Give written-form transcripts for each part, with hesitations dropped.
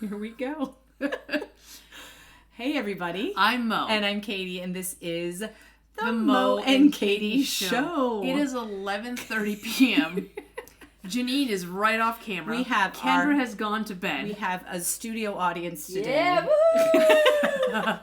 Here we go. Hey, everybody. I'm Mo. And I'm Katie, and this is the Mo and Katie Show. It is 11:30 p.m. Janine is right off camera. We have Kendra has gone to bed. We have a studio audience today. Yeah,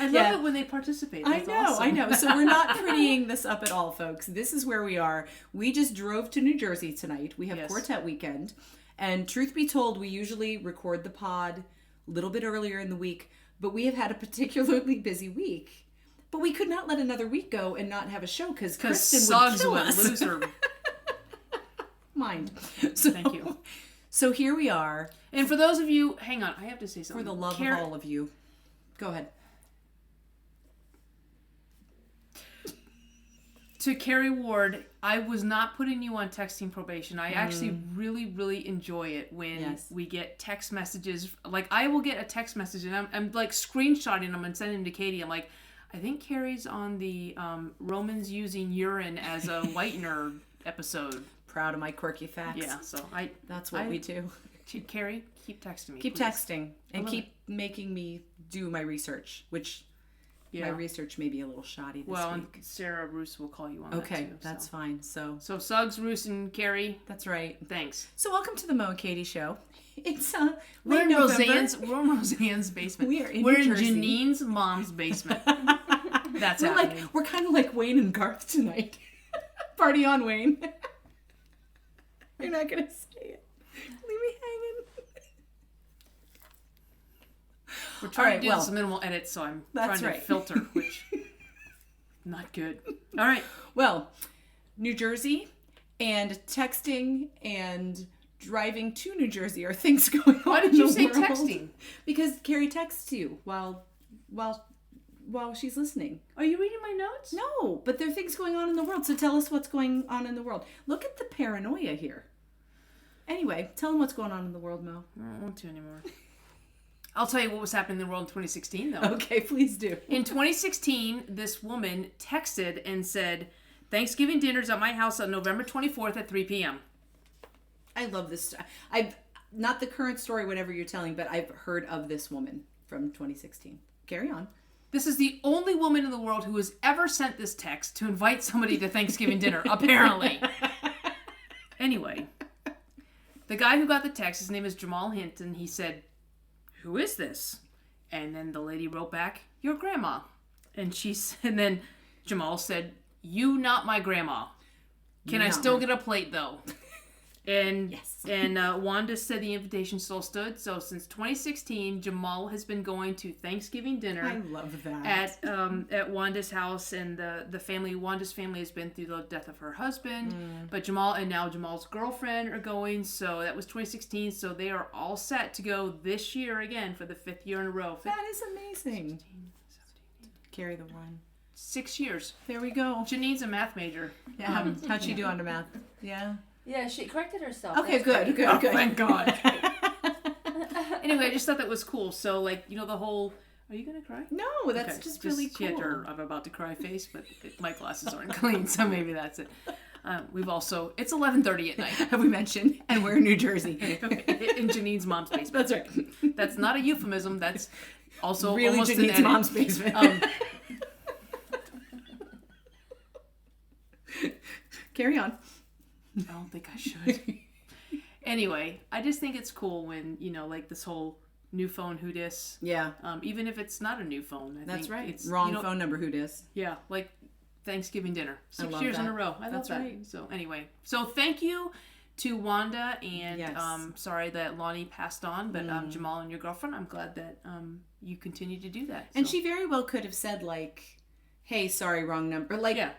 I love it when they participate. That's awesome. I know. So we're not prettying this up at all, folks. This is where we are. We just drove to New Jersey tonight. We have Quartet Weekend. And truth be told, we usually record the pod a little bit earlier in the week, but we have had a particularly busy week. But we could not let another week go and not have a show because Kristen would kill us. Lose her mind. Thank you. So here we are. And for those of you, hang on, I have to say something. For the love of all of you. Go ahead. To Carrie Ward, I was not putting you on texting probation. I actually really, really enjoy it when we get text messages. Like, I will get a text message, and I'm like screenshotting them and sending them to Katie. I'm like, I think Carrie's on the Romans using urine as a whitener episode. Proud of my quirky facts. Yeah, so that's what we do. Carrie, keep texting me. Keep texting and keep making me do my research, which my research may be a little shoddy this week. And Sarah Roos will call you on that too. Okay, that's fine. So Suggs, Roos, and Carrie. That's right. Thanks. So welcome to the Mo and Katie Show. It's we're in Roseanne's basement. We're in Janine's mom's basement. That's happening. We're kind of like Wayne and Garth tonight. Party on, Wayne. You're not gonna say it. Leave me hanging. We're trying to do some minimal edits, so I'm trying to filter, which not good. All right. Well, New Jersey and texting and driving to New Jersey are things going on. Why did you say texting? Because Carrie texts you while she's listening. Are you reading my notes? No, but there are things going on in the world. So tell us what's going on in the world. Look at the paranoia here. Anyway, tell them what's going on in the world, Mo. I don't want to anymore. I'll tell you what was happening in the world in 2016, though. Okay, please do. In 2016, this woman texted and said, Thanksgiving dinner's at my house on November 24th at 3 p.m. I love this. I've not the current story, whatever you're telling, but I've heard of this woman from 2016. Carry on. This is the only woman in the world who has ever sent this text to invite somebody to Thanksgiving dinner, apparently. Anyway, the guy who got the text, his name is Jamal Hinton, he said, Who is this? And then the lady wrote back, Your grandma. And then Jamal said, You not my grandma. Can I still get a plate though? And yes. And Wanda said the invitation still stood. So since 2016, Jamal has been going to Thanksgiving dinner. I love that. At Wanda's house, and Wanda's family has been through the death of her husband. But Jamal's girlfriend are going. So that was 2016. So they are all set to go this year again for the 5th year in a row. That is amazing. 16, 17, Carry the one. 6 years. There we go. Janine's a math major. Yeah. How'd she do on the math? Yeah. Yeah, she corrected herself. Okay, good. Thank God. Anyway, I just thought that was cool. So, the whole, are you going to cry? No, that's just really cool. She had her I'm about to cry face, but my glasses aren't clean, so maybe that's it. It's 11:30 at night. Have we mentioned? And we're in New Jersey. In Janine's mom's basement. That's right. That's not a euphemism. That's also really almost Janine's mom's basement. Carry on. I don't think I should. Anyway, I just think it's cool when, this whole new phone who dis. Yeah. Even if it's not a new phone. That's right. It's wrong phone number who dis. Yeah, like Thanksgiving dinner. 6 years years in a row. I love that. Right. So anyway, thank you to Wanda, and sorry that Lonnie passed on, but Jamal and your girlfriend, I'm glad that you continue to do that. And she very well could have said hey, sorry, wrong number.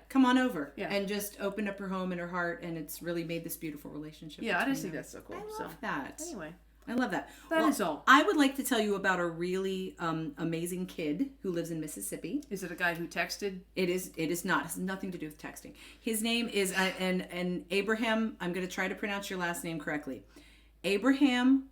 Come on over. Yeah. And just opened up her home and her heart, and it's really made this beautiful relationship. Yeah, I just think that's so cool. I love that. Anyway. I love that. That is all. I would like to tell you about a really amazing kid who lives in Mississippi. Is it a guy who texted? It is not. It has nothing to do with texting. His name is, and Abraham, I'm going to try to pronounce your last name correctly. Abraham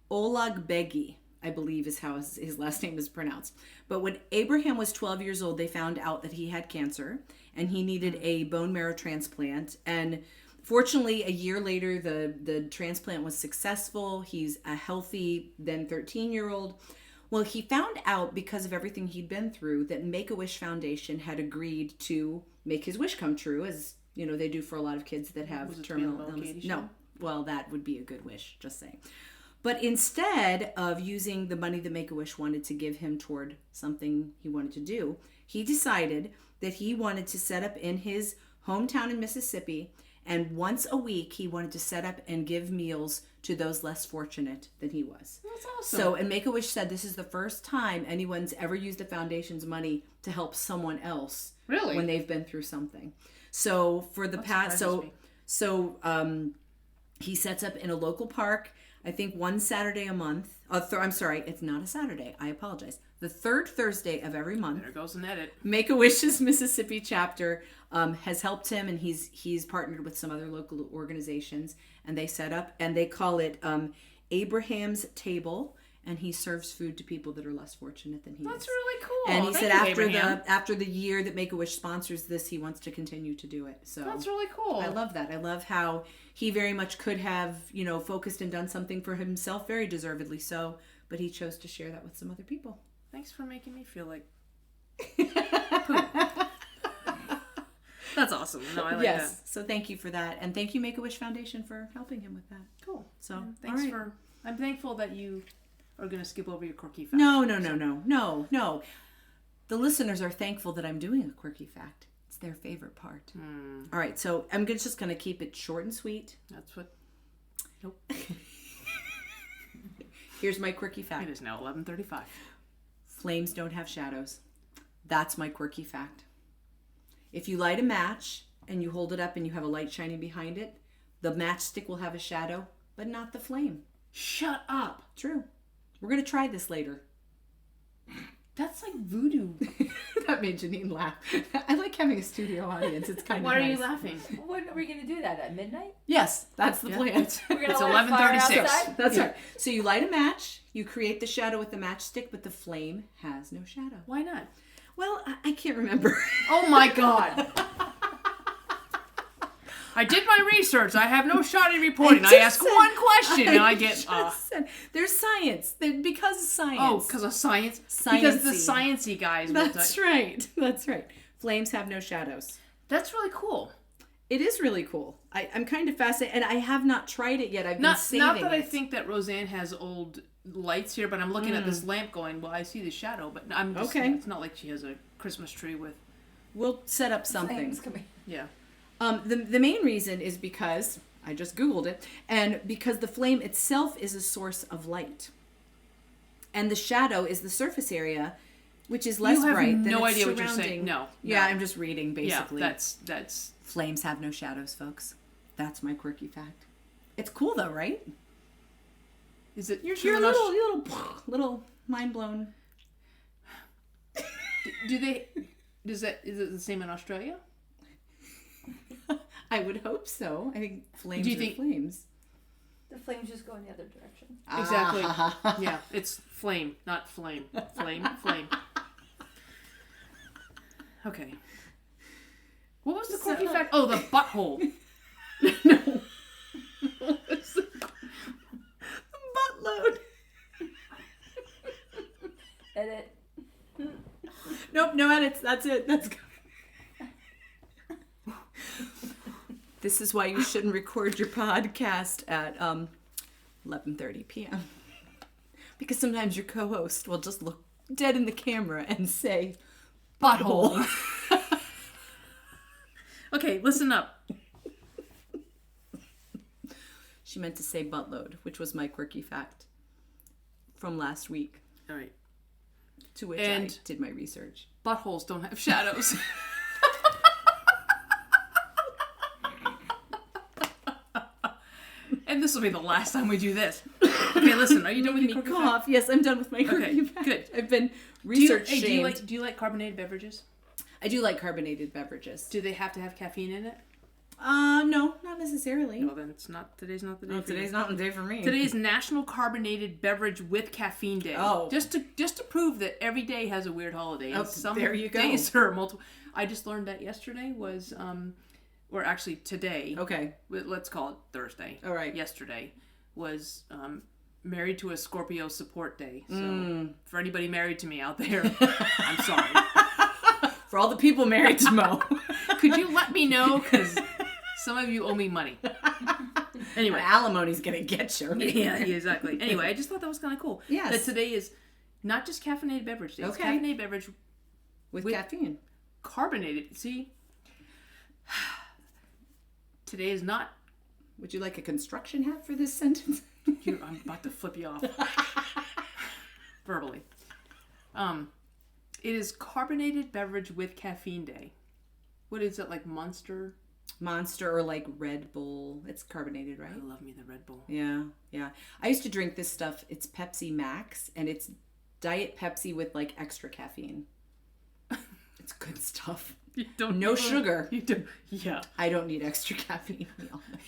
Olagbegi, I believe is how his last name is pronounced. But when Abraham was 12 years old, they found out that he had cancer and he needed a bone marrow transplant. And Fortunately, a year later, the transplant was successful. He's a healthy, then 13-year-old. Well, he found out, because of everything he'd been through, that Make-A-Wish Foundation had agreed to make his wish come true, as they do for a lot of kids that have terminal illness. No, well, that would be a good wish, just saying. But instead of using the money that Make-A-Wish wanted to give him toward something he wanted to do, he decided that he wanted to set up in his hometown in Mississippi, and once a week he wanted to set up and give meals to those less fortunate than he was. That's awesome. So, and Make-A-Wish said this is the first time anyone's ever used the foundation's money to help someone else. Really? When they've been through something. So for the past, he sets up in a local park, I think one Saturday a month. I'm sorry, it's not a Saturday. I apologize. The third Thursday of every month. There goes an edit. Make-A-Wish's Mississippi chapter has helped him, and he's partnered with some other local organizations, and they set up, and they call it Abraham's Table, and he serves food to people that are less fortunate than he is. That's really cool. And he said Abraham. after the year that Make-A-Wish sponsors this, he wants to continue to do it. So that's really cool. I love that. I love how he very much could have, focused and done something for himself, very deservedly so, but he chose to share that with some other people. Thanks for making me feel like poop. That's awesome. No, I like that. So thank you for that. And thank you, Make-A-Wish Foundation, for helping him with that. Cool. So thanks I'm thankful that you are going to skip over your quirky fact. No. The listeners are thankful that I'm doing a quirky fact. It's their favorite part. All right, so I'm just going to keep it short and sweet. That's what... Nope. Here's my quirky fact. It is now 11:35. Flames don't have shadows. That's my quirky fact. If you light a match and you hold it up and you have a light shining behind it, the matchstick will have a shadow, but not the flame. Shut up. True. We're going to try this later. That's like voodoo. That made Janine laugh. I like having a studio audience. It's kind of Why nice. are you laughing? When are we going to do that? At midnight? Yes, that's the plan. We're going It's to light a fire 11:36. outside? That's right. So you light a match, you create the shadow with the matchstick, but the flame has no shadow. Why not? Well, I can't remember. Oh my God. I did my research. I have no shoddy reporting. I ask one question and I get... There's science. Because of science. Oh, because of science? Sciencey. Because the sciencey guys... That's right. That's right. Flames have no shadows. That's really cool. It is really cool. I'm kind of fascinated, and I have not tried it yet. I've been saving it. Not that I think that Roseanne has old lights here, but I'm looking at this lamp going, well, I see the shadow, but I'm just... Okay. It's not like she has a Christmas tree with... We'll set up something. Flames coming. Yeah. The main reason is because, I just Googled it, and because the flame itself is a source of light. And the shadow is the surface area, which is less bright than no its idea what you're surrounding. saying. No. Yeah, I'm just reading, basically. Yeah, that's... Flames have no shadows, folks. That's my quirky fact. It's cool, though, right? Is it... You're a little mind blown. Is it the same in Australia? I would hope so. I think flames Do you are think- flames. The flames just go in the other direction. Exactly. Yeah, it's flame, not flame. Flame. Okay. What was the quirky fact? Oh, the butthole. No. What's the buttload? Edit. Nope, no edits. That's it. That's good. This is why you shouldn't record your podcast at 11:30 p.m. Because sometimes your co-host will just look dead in the camera and say, butthole. Okay, listen up. She meant to say buttload, which was my quirky fact from last week, All right. to which I did my research. Buttholes don't have shadows. And this will be the last time we do this. Okay, listen. Are you done with your quirky fact? Yes, I'm done with my quirky fact. Good. I've been research shamed. Do you like carbonated beverages? I do like carbonated beverages. Do they have to have caffeine in it? No, not necessarily. Well, then it's not. Today's not the day. No, for you. today's not the day for me. Today is National Carbonated Beverage with Caffeine Day. Oh. Just to prove that every day has a weird holiday. Oh, And some there you go. days are multiple. I just learned that yesterday was or actually today. Okay. Let's call it Thursday. All right. Yesterday was Married to a Scorpio Support Day. So for anybody married to me out there, I'm sorry. For all the people married to Mo. Could you let me know? Because some of you owe me money. Anyway. Alimony's going to get you. Yeah, exactly. Anyway, I just thought that was kind of cool. Yes. That today is not just caffeinated beverage day. It's Okay. caffeinated beverage With caffeine. carbonated. See? Today is not... Would you like a construction hat for this sentence? I'm about to flip you off. Verbally. It is carbonated beverage with caffeine day. What is it, like Monster? Monster or like Red Bull. It's carbonated, right? I love me the Red Bull. Yeah, yeah. I used to drink this stuff. It's Pepsi Max, and it's Diet Pepsi with like extra caffeine. It's good stuff. You don't No sugar. You don't. Yeah. I don't need extra caffeine. Oh my God.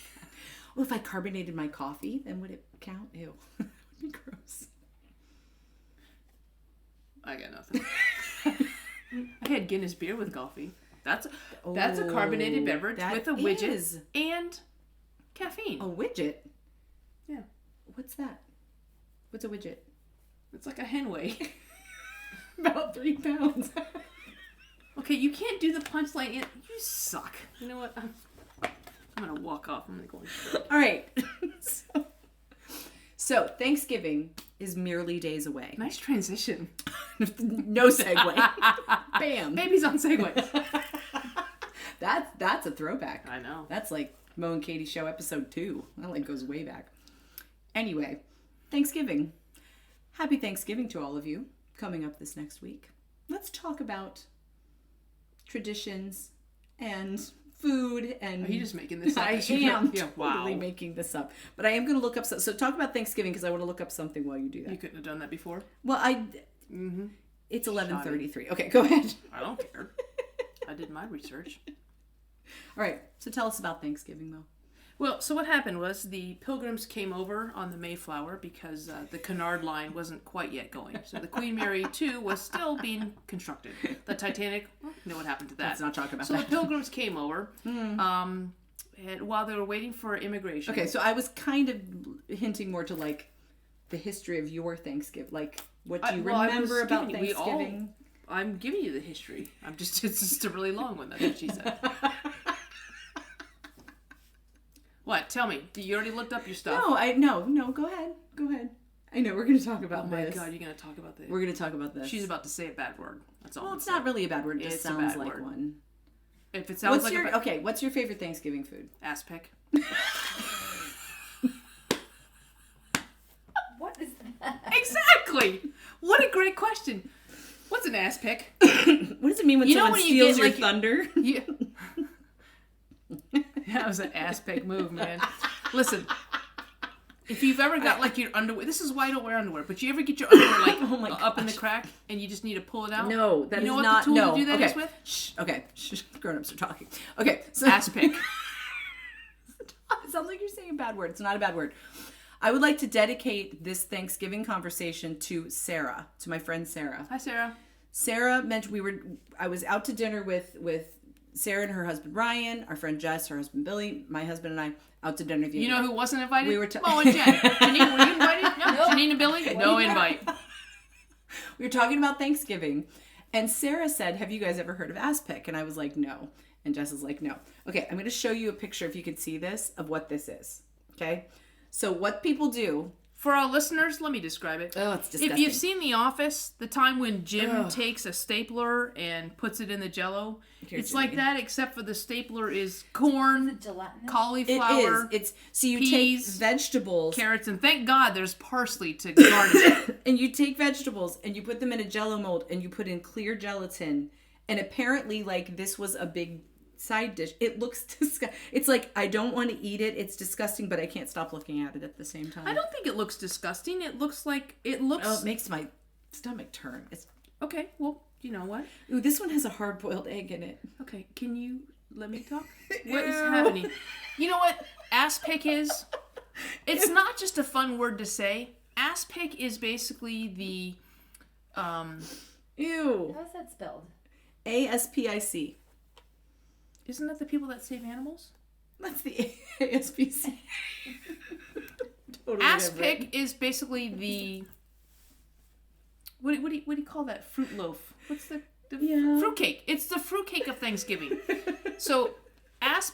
Well, if I carbonated my coffee, then would it count? Ew. That would be gross. I got nothing. I had Guinness beer with coffee. That's a carbonated beverage with a widget is and caffeine. a widget. Yeah. What's that? What's a widget? It's like a Henway. About 3 pounds. Okay, you can't do the punchline. You suck. You know what? I'm gonna walk off. I'm gonna go. All right. So Thanksgiving is merely days away. Nice transition. No segue. Bam. Baby's on Segways. That's a throwback. I know. That's like Mo and Katie Show episode 2. That like goes way back. Anyway, Thanksgiving. Happy Thanksgiving to all of you coming up this next week. Let's talk about traditions and food and... Are you just making this up? I as you am go? Yeah, totally wow. making this up. But I am going to look up... So talk about Thanksgiving because I want to look up something while you do that. You couldn't have done that before? Well, Mm-hmm. It's 11:33. Okay, go ahead. I don't care. I did my research. All right, so tell us about Thanksgiving, Mo. Well, so what happened was the Pilgrims came over on the Mayflower because the Cunard line wasn't quite yet going. So the Queen Mary 2 was still being constructed. The Titanic, well, you know what happened to that. Let's not talk about so that. the Pilgrims came over and while they were waiting for immigration. Okay, so I was kind of hinting more to like the history of your Thanksgiving. Like, what do you remember about Thanksgiving? I'm giving you the history. It's just a really long one. That's what she said. What? Tell me. You already looked up your stuff? No. Go ahead. I know we're going to talk about this. Oh my God, you're going to talk about this. We're going to talk about this. She's about to say a bad word. That's all. Well, it's not really a bad word. It just It's a sounds bad like word. one. If it sounds What's your favorite Thanksgiving food? ass pick. What is that? Exactly. What a great question. What's an ass pick? What does it mean when someone steals your thunder? Yeah. That was an ass pick move, man. Listen, if you've ever got like your underwear, this is why I don't wear underwear, but you ever get your underwear like up in the crack and you just need to pull it out? No, that is know what not. the tool No, to do that is okay. with? Shh. Okay. Shh. Grown-ups are talking. Okay. So Ass pick. It sounds like you're saying a bad word. It's not a bad word. I would like to dedicate this Thanksgiving conversation to Sarah, to my friend Sarah. Hi, Sarah. Sarah mentioned I was out to dinner with Sarah and her husband Ryan, our friend Jess, her husband Billy, my husband and I out to dinner. You know who wasn't invited? We were Mo and Jen. Janine, were you invited? No. Nope. Janine and Billy? No invite. We were talking about Thanksgiving, and Sarah said, "Have you guys ever heard of ass pick?" And I was like, "No." And Jess is like, "No." Okay, I'm going to show you a picture, if you could see this, of what this is. Okay? So what people do... For our listeners, let me describe it. Oh, it's disgusting. If you've seen The Office, the time when Jim takes a stapler and puts it in the Jell-O, it's Jimmy. like that, except for the stapler is corn, Gelatinous? cauliflower, It is. So you peas, take vegetables... carrots, and thank God there's parsley to garnish it. And you take vegetables and you put them in a Jell-O mold and you put in clear gelatin. And apparently, like, this was a big side dish. It looks disgusting. It's like, I don't want to eat it. It's disgusting, but I can't stop looking at it at the same time. I don't think it looks disgusting. It looks like... Oh, it makes my stomach turn. It's... Okay, well, you know what? Ooh, this one has a hard-boiled egg in it. Okay, can you let me talk? What is happening? You know what ass pick is? It's not just a fun word to say. Ass pick is basically the... Ew. How's that spelled? ASPIC. Isn't that the people that save animals? That's the ASPC. Totally Aspic is basically the... What do you call that? Fruit loaf. What's the fruitcake? It's the fruitcake of Thanksgiving. So